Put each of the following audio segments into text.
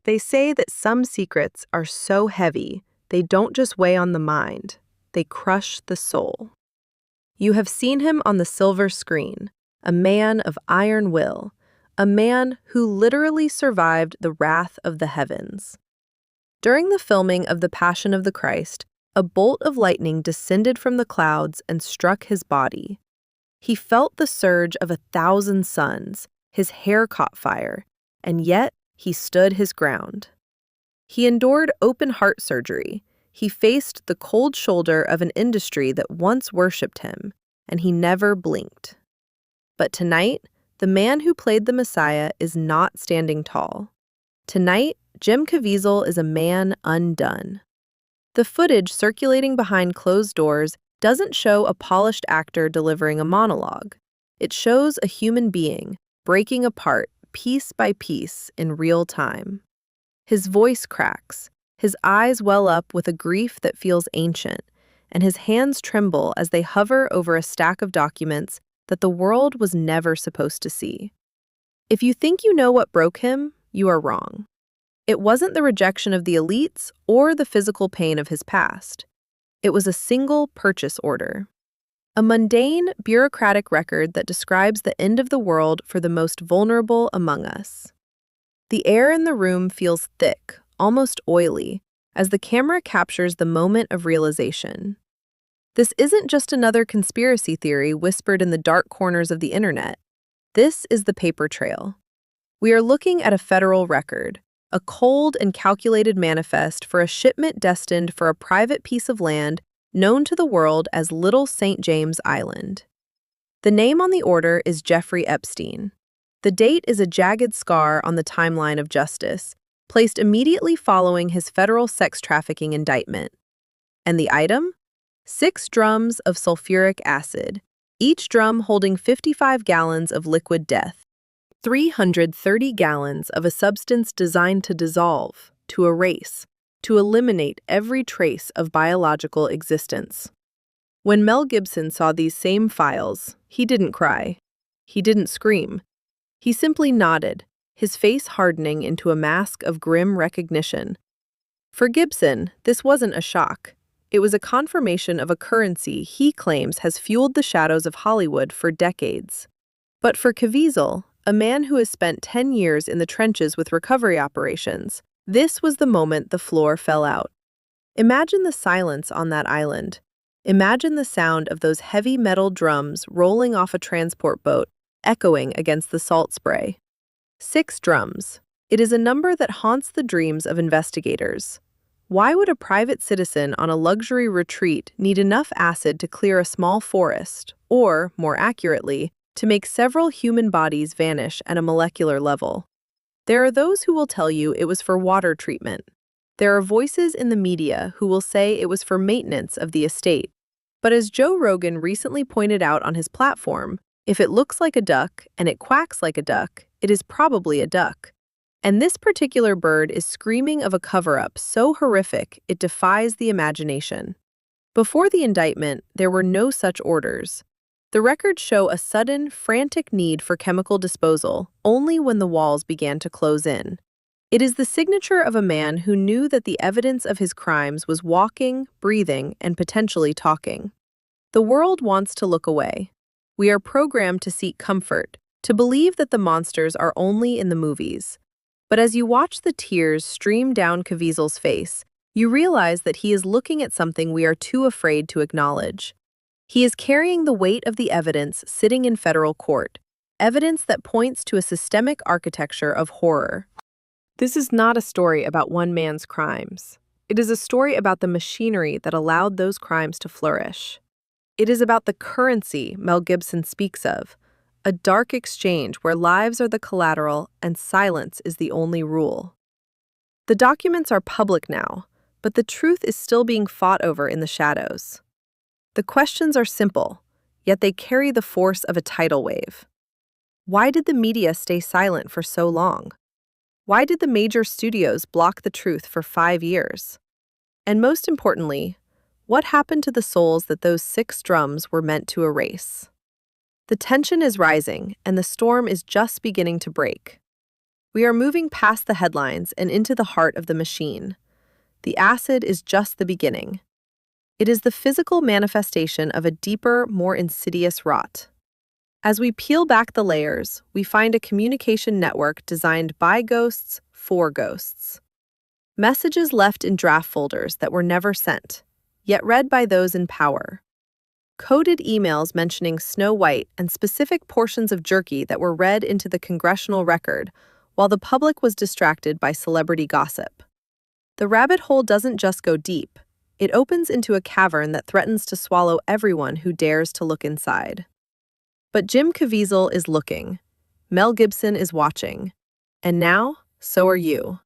They say that some secrets are so heavy, they don't just weigh on the mind, they crush the soul. You have seen him on the silver screen, a man of iron will, a man who literally survived the wrath of the heavens. During the filming of The Passion of the Christ, a bolt of lightning descended from the clouds and struck his body. He felt the surge of 1,000 suns, his hair caught fire, and yet he stood his ground. He endured open-heart surgery. He faced the cold shoulder of an industry that once worshipped him, and he never blinked. But tonight, the man who played the Messiah is not standing tall. Tonight, Jim Caviezel is a man undone. The footage circulating behind closed doors doesn't show a polished actor delivering a monologue. It shows a human being breaking apart piece by piece in real time. His voice cracks, his eyes well up with a grief that feels ancient, and his hands tremble as they hover over a stack of documents that the world was never supposed to see. If you think you know what broke him, you are wrong. It wasn't the rejection of the elites or the physical pain of his past. It was a single purchase order. A mundane, bureaucratic record that describes the end of the world for the most vulnerable among us. The air in the room feels thick, almost oily, as the camera captures the moment of realization. This isn't just another conspiracy theory whispered in the dark corners of the internet. This is the paper trail. We are looking at a federal record, a cold and calculated manifest for a shipment destined for a private piece of land known to the world as Little St. James Island. The name on the order is Jeffrey Epstein. The date is a jagged scar on the timeline of justice, placed immediately following his federal sex trafficking indictment. And the item? 6 drums of sulfuric acid, each drum holding 55 gallons of liquid death. 330 gallons of a substance designed to dissolve, to erase, to eliminate every trace of biological existence. When Mel Gibson saw these same files, he didn't cry. He didn't scream. He simply nodded, his face hardening into a mask of grim recognition. For Gibson, this wasn't a shock. It was a confirmation of a currency he claims has fueled the shadows of Hollywood for decades. But for Caviezel, a man who has spent 10 years in the trenches with recovery operations, this was the moment the floor fell out. Imagine the silence on that island. Imagine the sound of those heavy metal drums rolling off a transport boat, echoing against the salt spray. 6 drums. It is a number that haunts the dreams of investigators. Why would a private citizen on a luxury retreat need enough acid to clear a small forest, or, more accurately, to make several human bodies vanish at a molecular level? There are those who will tell you it was for water treatment. There are voices in the media who will say it was for maintenance of the estate. But as Joe Rogan recently pointed out on his platform, if it looks like a duck and it quacks like a duck, it is probably a duck. And this particular bird is screaming of a cover-up so horrific it defies the imagination. Before the indictment, there were no such orders. The records show a sudden, frantic need for chemical disposal only when the walls began to close in. It is the signature of a man who knew that the evidence of his crimes was walking, breathing, and potentially talking. The world wants to look away. We are programmed to seek comfort, to believe that the monsters are only in the movies. But as you watch the tears stream down Caviezel's face, you realize that he is looking at something we are too afraid to acknowledge. He is carrying the weight of the evidence sitting in federal court, evidence that points to a systemic architecture of horror. This is not a story about one man's crimes. It is a story about the machinery that allowed those crimes to flourish. It is about the currency Mel Gibson speaks of, a dark exchange where lives are the collateral and silence is the only rule. The documents are public now, but the truth is still being fought over in the shadows. The questions are simple, yet they carry the force of a tidal wave. Why did the media stay silent for so long? Why did the major studios block the truth for 5 years? And most importantly, what happened to the souls that those 6 drums were meant to erase? The tension is rising, and the storm is just beginning to break. We are moving past the headlines and into the heart of the machine. The acid is just the beginning. It is the physical manifestation of a deeper, more insidious rot. As we peel back the layers, we find a communication network designed by ghosts for ghosts. Messages left in draft folders that were never sent, yet read by those in power. Coded emails mentioning Snow White and specific portions of jerky that were read into the congressional record, while the public was distracted by celebrity gossip. The rabbit hole doesn't just go deep, it opens into a cavern that threatens to swallow everyone who dares to look inside. But Jim Caviezel is looking. Mel Gibson is watching. And now, so are you.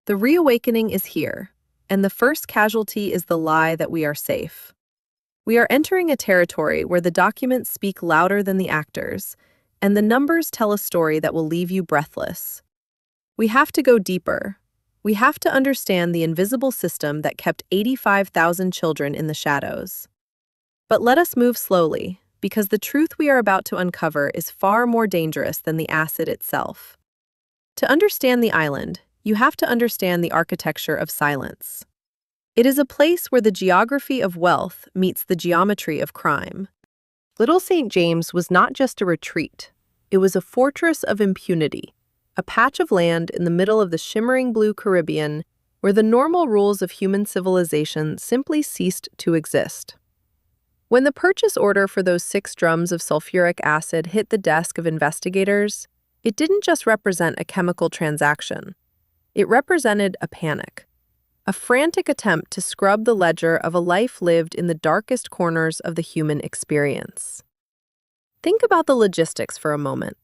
The reawakening is here, and the first casualty is the lie that we are safe. We are entering a territory where the documents speak louder than the actors, and the numbers tell a story that will leave you breathless. We have to go deeper. We have to understand the invisible system that kept 85,000 children in the shadows. But let us move slowly, because the truth we are about to uncover is far more dangerous than the acid itself. To understand the island, you have to understand the architecture of silence. It is a place where the geography of wealth meets the geometry of crime. Little St. James was not just a retreat. It was a fortress of impunity, a patch of land in the middle of the shimmering blue Caribbean where the normal rules of human civilization simply ceased to exist. When the purchase order for those 6 drums of sulfuric acid hit the desk of investigators, it didn't just represent a chemical transaction. It represented a panic, a frantic attempt to scrub the ledger of a life lived in the darkest corners of the human experience. Think about the logistics for a moment.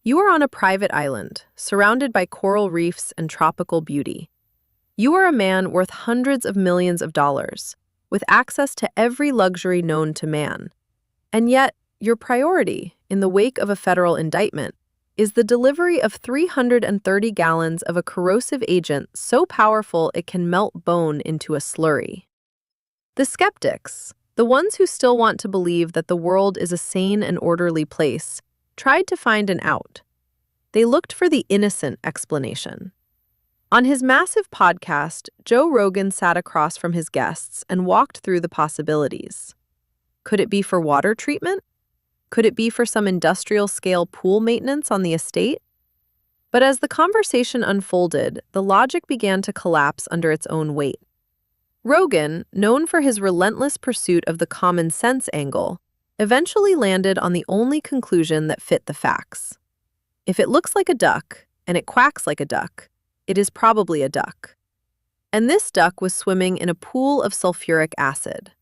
You are on a private island, surrounded by coral reefs and tropical beauty. You are a man worth hundreds of millions of dollars, with access to every luxury known to man. And yet, your priority, in the wake of a federal indictment, is the delivery of 330 gallons of a corrosive agent so powerful it can melt bone into a slurry. The skeptics, the ones who still want to believe that the world is a sane and orderly place, tried to find an out. They looked for the innocent explanation. On his massive podcast, Joe Rogan sat across from his guests and walked through the possibilities. Could it be for water treatment? Could it be for some industrial-scale pool maintenance on the estate? But as the conversation unfolded, the logic began to collapse under its own weight. Rogan, known for his relentless pursuit of the common sense angle, eventually landed on the only conclusion that fit the facts. If it looks like a duck, and it quacks like a duck, it is probably a duck. And this duck was swimming in a pool of sulfuric acid.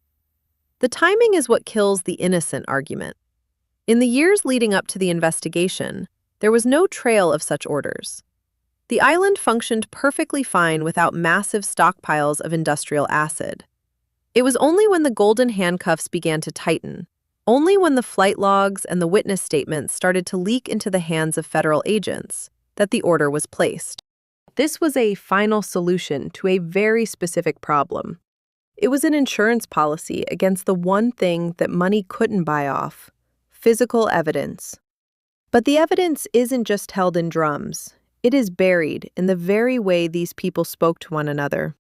The timing is what kills the innocent argument. In the years leading up to the investigation, there was no trail of such orders. The island functioned perfectly fine without massive stockpiles of industrial acid. It was only when the golden handcuffs began to tighten, only when the flight logs and the witness statements started to leak into the hands of federal agents, that the order was placed. This was a final solution to a very specific problem. It was an insurance policy against the one thing that money couldn't buy off: physical evidence. But the evidence isn't just held in drums. It is buried in the very way these people spoke to one another.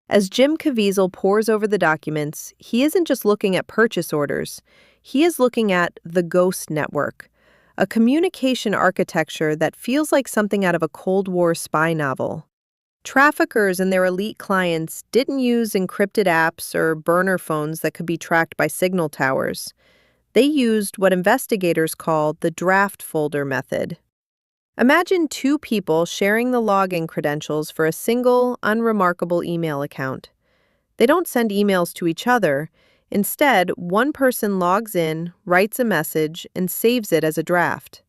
As Jim Caviezel pores over the documents, he isn't just looking at purchase orders. He is looking at the ghost network, a communication architecture that feels like something out of a Cold War spy novel. Traffickers and their elite clients didn't use encrypted apps or burner phones that could be tracked by signal towers. They used what investigators call the draft folder method. Imagine 2 people sharing the login credentials for a single, unremarkable email account. They don't send emails to each other. Instead, one person logs in, writes a message, and saves it as a draft.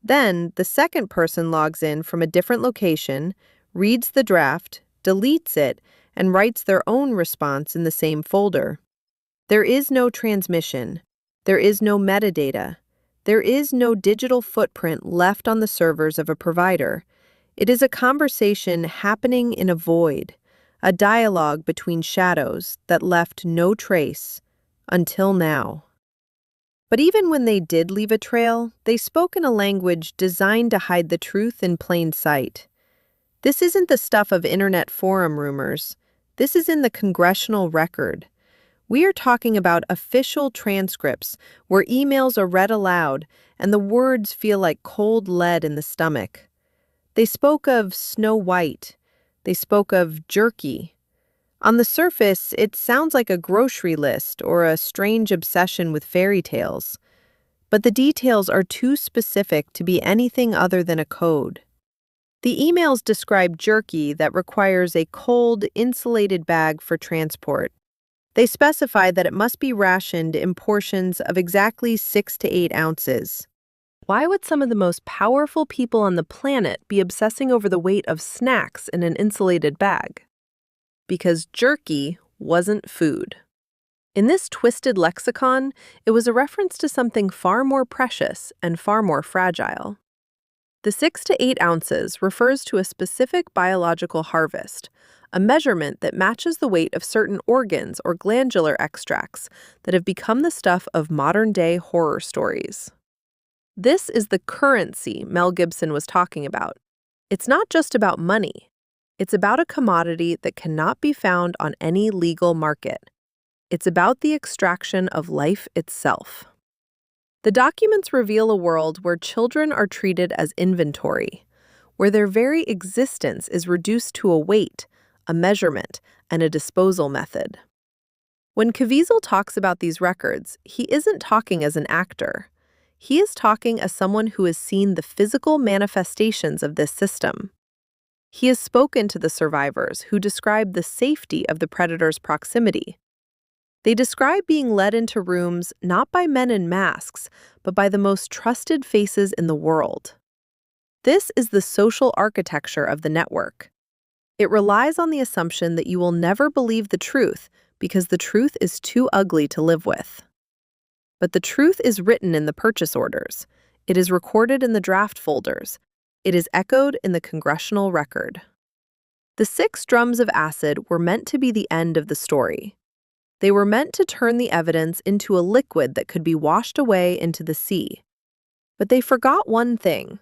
Then, the second person logs in from a different location, reads the draft, deletes it, and writes their own response in the same folder. There is no transmission. There is no metadata. There is no digital footprint left on the servers of a provider. It is a conversation happening in a void, a dialogue between shadows that left no trace until now. But even when they did leave a trail, they spoke in a language designed to hide the truth in plain sight. This isn't the stuff of internet forum rumors. This is in the congressional record. We are talking about official transcripts where emails are read aloud and the words feel like cold lead in the stomach. They spoke of Snow White. They spoke of jerky. On the surface, it sounds like a grocery list or a strange obsession with fairy tales. But the details are too specific to be anything other than a code. The emails describe jerky that requires a cold, insulated bag for transport. They specify that it must be rationed in portions of exactly 6 to 8 ounces. Why would some of the most powerful people on the planet be obsessing over the weight of snacks in an insulated bag? Because jerky wasn't food. In this twisted lexicon, it was a reference to something far more precious and far more fragile. The 6 to 8 ounces refers to a specific biological harvest, a measurement that matches the weight of certain organs or glandular extracts that have become the stuff of modern-day horror stories. This is the currency Mel Gibson was talking about. It's not just about money. It's about a commodity that cannot be found on any legal market. It's about the extraction of life itself. The documents reveal a world where children are treated as inventory, where their very existence is reduced to a weight, a measurement, and a disposal method. When Caviezel talks about these records, he isn't talking as an actor. He is talking as someone who has seen the physical manifestations of this system. He has spoken to the survivors who describe the safety of the predator's proximity. They describe being led into rooms not by men in masks, but by the most trusted faces in the world. This is the social architecture of the network. It relies on the assumption that you will never believe the truth because the truth is too ugly to live with. But the truth is written in the purchase orders. It is recorded in the draft folders. It is echoed in the congressional record. The 6 drums of acid were meant to be the end of the story. They were meant to turn the evidence into a liquid that could be washed away into the sea. But they forgot one thing.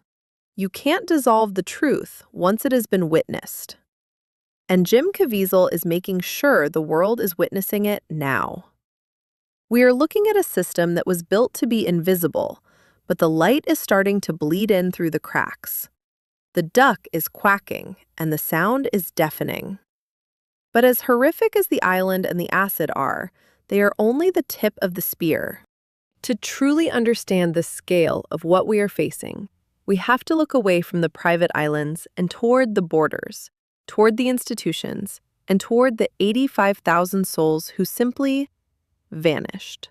You can't dissolve the truth once it has been witnessed. And Jim Caviezel is making sure the world is witnessing it now. We are looking at a system that was built to be invisible, but the light is starting to bleed in through the cracks. The duck is quacking, and the sound is deafening. But as horrific as the island and the acid are, they are only the tip of the spear. To truly understand the scale of what we are facing, we have to look away from the private islands and toward the borders, toward the institutions, and toward the 85,000 souls who simply vanished.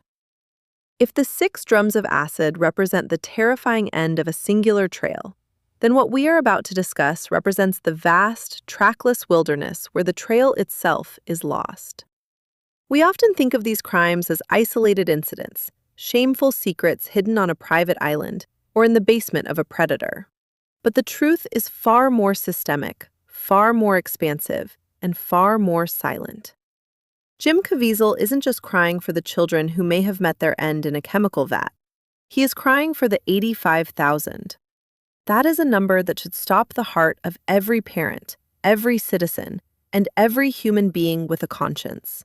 If the 6 drums of acid represent the terrifying end of a singular trail, then what we are about to discuss represents the vast, trackless wilderness where the trail itself is lost. We often think of these crimes as isolated incidents, shameful secrets hidden on a private island or in the basement of a predator. But the truth is far more systemic, far more expansive, and far more silent. Jim Caviezel isn't just crying for the children who may have met their end in a chemical vat. He is crying for the 85,000. That is a number that should stop the heart of every parent, every citizen, and every human being with a conscience.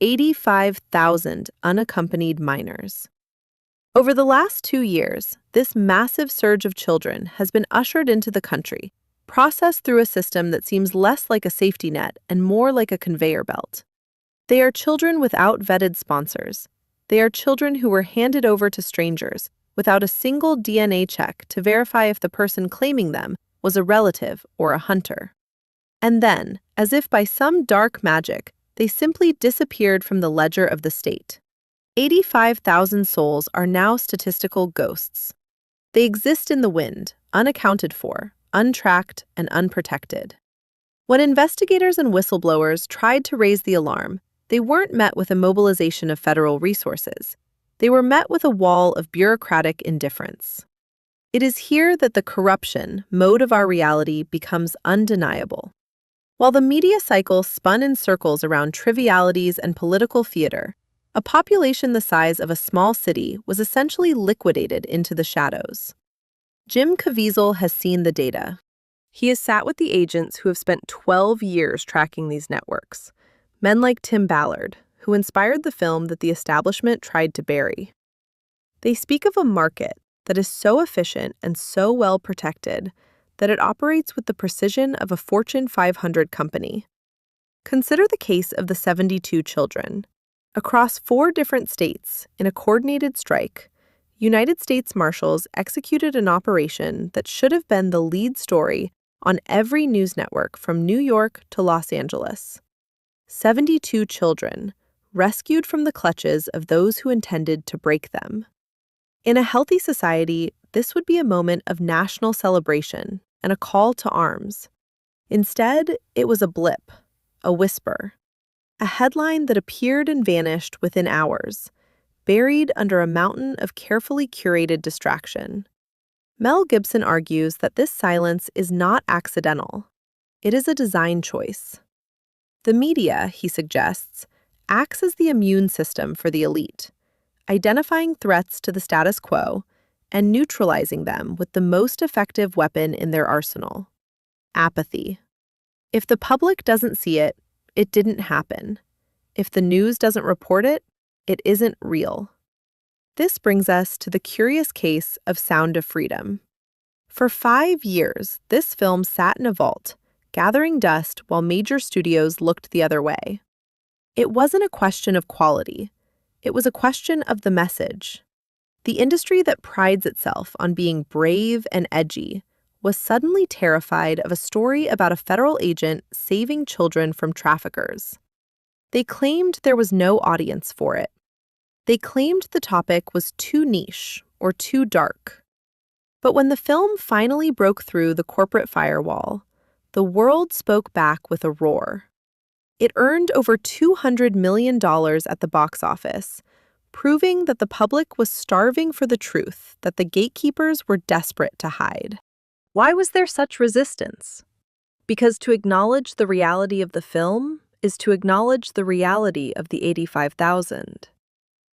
85,000 unaccompanied minors. Over the last 2 years, this massive surge of children has been ushered into the country, processed through a system that seems less like a safety net and more like a conveyor belt. They are children without vetted sponsors. They are children who were handed over to strangers without a single DNA check to verify if the person claiming them was a relative or a hunter. And then, as if by some dark magic, they simply disappeared from the ledger of the state. 85,000 souls are now statistical ghosts. They exist in the wind, unaccounted for, untracked, and unprotected. When investigators and whistleblowers tried to raise the alarm, they weren't met with a mobilization of federal resources. They were met with a wall of bureaucratic indifference. It is here that the corruption mode of our reality becomes undeniable. While the media cycle spun in circles around trivialities and political theater, A population the size of a small city was essentially liquidated into the shadows. Jim Caviezel has seen the data. He has sat with the agents who have spent 12 years tracking these networks, men like Tim Ballard, who inspired the film that the establishment tried to bury. They speak of a market that is so efficient and so well protected that it operates with the precision of a Fortune 500 company. Consider the case of the 72 children. Across 4 different states, in a coordinated strike, United States Marshals executed an operation that should have been the lead story on every news network from New York to Los Angeles. 72 children, rescued from the clutches of those who intended to break them. In a healthy society, this would be a moment of national celebration and a call to arms. Instead, it was a blip, a whisper, a headline that appeared and vanished within hours, buried under a mountain of carefully curated distraction. Mel Gibson argues that this silence is not accidental. It is a design choice. The media, he suggests, acts as the immune system for the elite, identifying threats to the status quo and neutralizing them with the most effective weapon in their arsenal: apathy. If the public doesn't see it, it didn't happen. If the news doesn't report it, it isn't real. This brings us to the curious case of Sound of Freedom. For 5 years, this film sat in a vault, gathering dust while major studios looked the other way. It wasn't a question of quality. It was a question of the message. The industry that prides itself on being brave and edgy was suddenly terrified of a story about a federal agent saving children from traffickers. They claimed there was no audience for it. They claimed the topic was too niche or too dark. But when the film finally broke through the corporate firewall, the world spoke back with a roar. It earned over $200 million at the box office, proving that the public was starving for the truth that the gatekeepers were desperate to hide. Why was there such resistance? Because to acknowledge the reality of the film is to acknowledge the reality of the 85,000.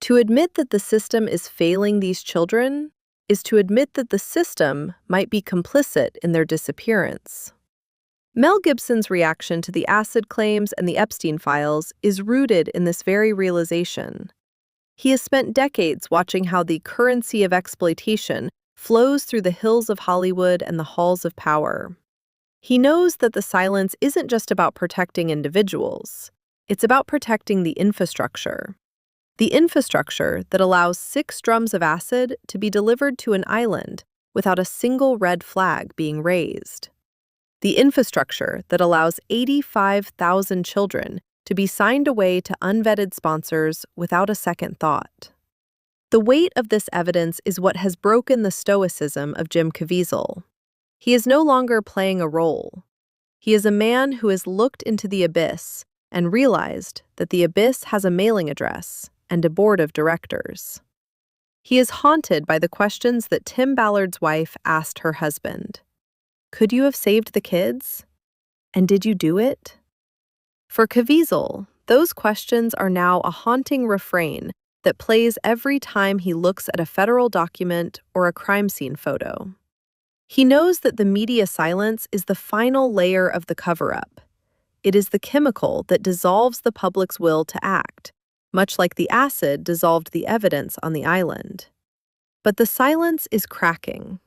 To admit that the system is failing these children is to admit that the system might be complicit in their disappearance. Mel Gibson's reaction to the acid claims and the Epstein files is rooted in this very realization. He has spent decades watching how the currency of exploitation flows through the hills of Hollywood and the halls of power. He knows that the silence isn't just about protecting individuals. It's about protecting the infrastructure. The infrastructure that allows 6 drums of acid to be delivered to an island without a single red flag being raised. The infrastructure that allows 85,000 children to be signed away to unvetted sponsors without a second thought. The weight of this evidence is what has broken the stoicism of Jim Caviezel. He is no longer playing a role. He is a man who has looked into the abyss and realized that the abyss has a mailing address and a board of directors. He is haunted by the questions that Tim Ballard's wife asked her husband. Could you have saved the kids? And did you do it? For Caviezel, those questions are now a haunting refrain that plays every time he looks at a federal document or a crime scene photo. He knows that the media silence is the final layer of the cover-up. It is the chemical that dissolves the public's will to act, much like the acid dissolved the evidence on the island. But the silence is cracking.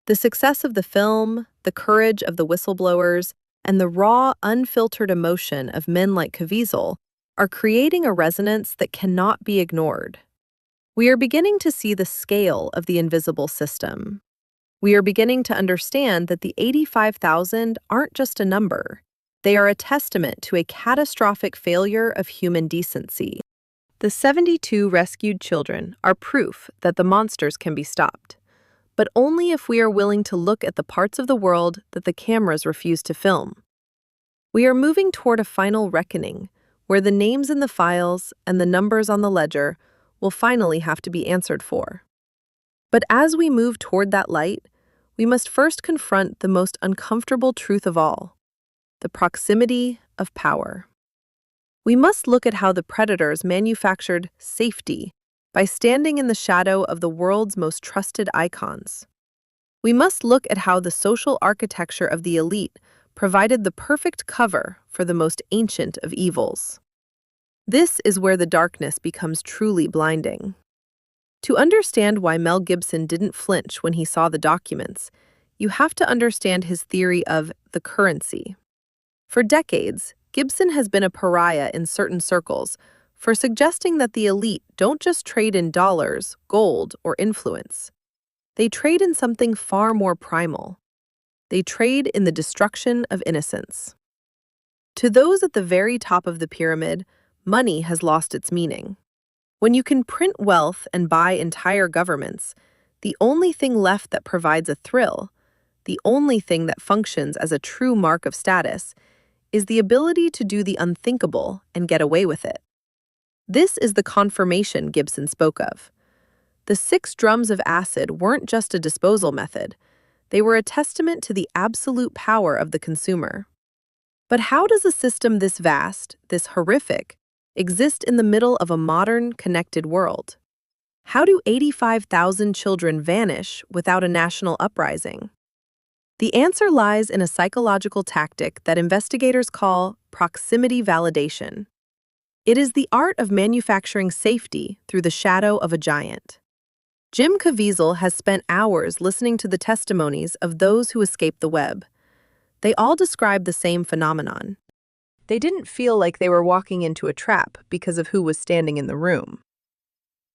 The success of the film, the courage of the whistleblowers, and the raw, unfiltered emotion of men like Caviezel are creating a resonance that cannot be ignored. We are beginning to see the scale of the invisible system. We are beginning to understand that the 85,000 aren't just a number. They are a testament to a catastrophic failure of human decency. The 72 rescued children are proof that the monsters can be stopped, but only if we are willing to look at the parts of the world that the cameras refuse to film. We are moving toward a final reckoning, where the names in the files and the numbers on the ledger will finally have to be answered for. But as we move toward that light, we must first confront the most uncomfortable truth of all: the proximity of power. We must look at how the predators manufactured safety by standing in the shadow of the world's most trusted icons. We must look at how the social architecture of the elite provided the perfect cover for the most ancient of evils. This is where the darkness becomes truly blinding. To understand why Mel Gibson didn't flinch when he saw the documents, you have to understand his theory of the currency. For decades, Gibson has been a pariah in certain circles for suggesting that the elite don't just trade in dollars, gold, or influence. They trade in something far more primal. They trade in the destruction of innocence. To those at the very top of the pyramid, money has lost its meaning. When you can print wealth and buy entire governments, the only thing left that provides a thrill, the only thing that functions as a true mark of status, is the ability to do the unthinkable and get away with it. This is the confirmation Gibson spoke of. The 6 drums of acid weren't just a disposal method. They were a testament to the absolute power of the consumer. But how does a system this vast, this horrific, exist in the middle of a modern, connected world? How do 85,000 children vanish without a national uprising? The answer lies in a psychological tactic that investigators call proximity validation. It is the art of manufacturing safety through the shadow of a giant. Jim Caviezel has spent hours listening to the testimonies of those who escaped the web. They all describe the same phenomenon. They didn't feel like they were walking into a trap because of who was standing in the room.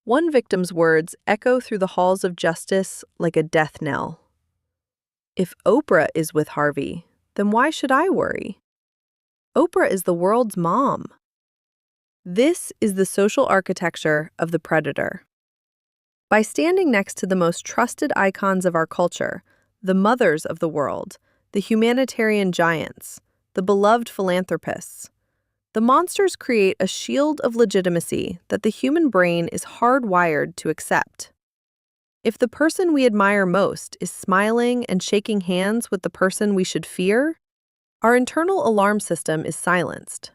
One victim's words echo through the halls of justice like a death knell. If Oprah is with Harvey, then why should I worry? Oprah is the world's mom. This is the social architecture of the predator. By standing next to the most trusted icons of our culture, the mothers of the world, the humanitarian giants, the beloved philanthropists, the monsters create a shield of legitimacy that the human brain is hardwired to accept. If the person we admire most is smiling and shaking hands with the person we should fear, our internal alarm system is silenced.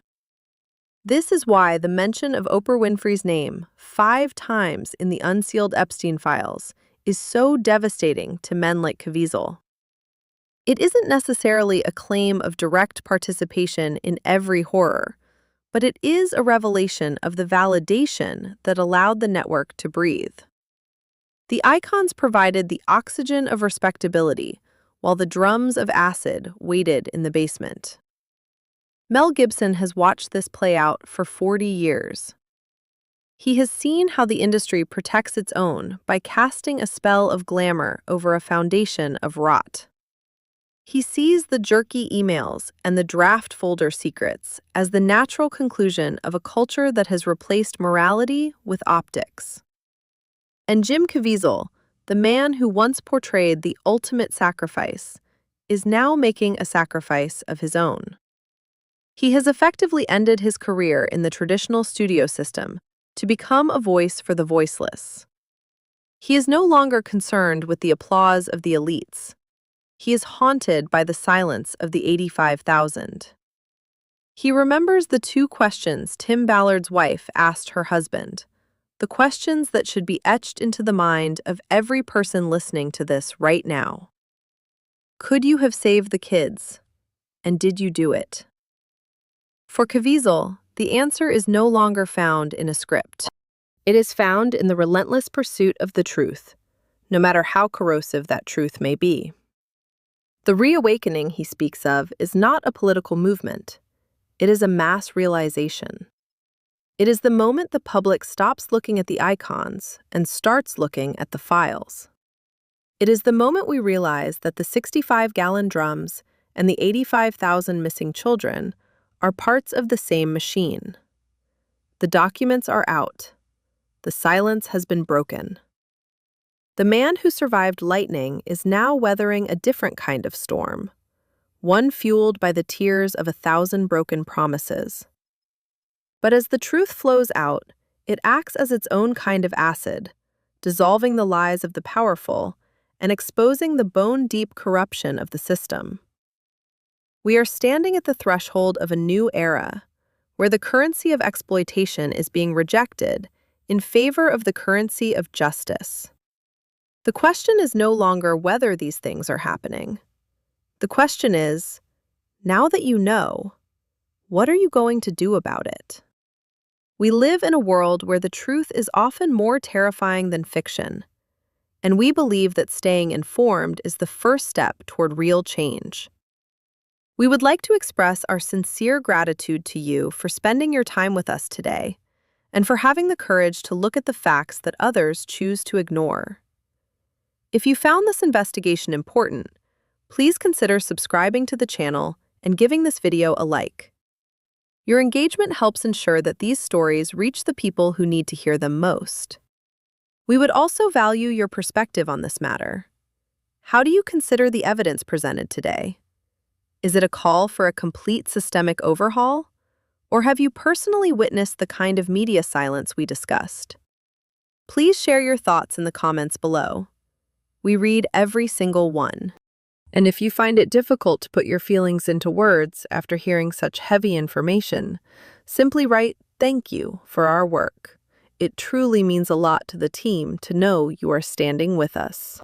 This is why the mention of Oprah Winfrey's name 5 times in the unsealed Epstein files is so devastating to men like Caviezel. It isn't necessarily a claim of direct participation in every horror, but it is a revelation of the validation that allowed the network to breathe. The icons provided the oxygen of respectability, while the drums of acid waited in the basement. Mel Gibson has watched this play out for 40 years. He has seen how the industry protects its own by casting a spell of glamour over a foundation of rot. He sees the jerky emails and the draft folder secrets as the natural conclusion of a culture that has replaced morality with optics. And Jim Caviezel, the man who once portrayed the ultimate sacrifice, is now making a sacrifice of his own. He has effectively ended his career in the traditional studio system to become a voice for the voiceless. He is no longer concerned with the applause of the elites. He is haunted by the silence of the 85,000. He remembers the 2 questions Tim Ballard's wife asked her husband, the questions that should be etched into the mind of every person listening to this right now. Could you have saved the kids? And did you do it? For Caviezel, the answer is no longer found in a script. It is found in the relentless pursuit of the truth, no matter how corrosive that truth may be. The reawakening he speaks of is not a political movement. It is a mass realization. It is the moment the public stops looking at the icons and starts looking at the files. It is the moment we realize that the 65-gallon drums and the 85,000 missing children are parts of the same machine. The documents are out. The silence has been broken. The man who survived lightning is now weathering a different kind of storm, one fueled by the tears of 1,000 broken promises. But as the truth flows out, it acts as its own kind of acid, dissolving the lies of the powerful and exposing the bone-deep corruption of the system. We are standing at the threshold of a new era, where the currency of exploitation is being rejected in favor of the currency of justice. The question is no longer whether these things are happening. The question is, now that you know, what are you going to do about it? We live in a world where the truth is often more terrifying than fiction, and we believe that staying informed is the first step toward real change. We would like to express our sincere gratitude to you for spending your time with us today and for having the courage to look at the facts that others choose to ignore. If you found this investigation important, please consider subscribing to the channel and giving this video a like. Your engagement helps ensure that these stories reach the people who need to hear them most. We would also value your perspective on this matter. How do you consider the evidence presented today? Is it a call for a complete systemic overhaul? Or have you personally witnessed the kind of media silence we discussed? Please share your thoughts in the comments below. We read every single one. And if you find it difficult to put your feelings into words after hearing such heavy information, simply write "Thank you" for our work. It truly means a lot to the team to know you are standing with us.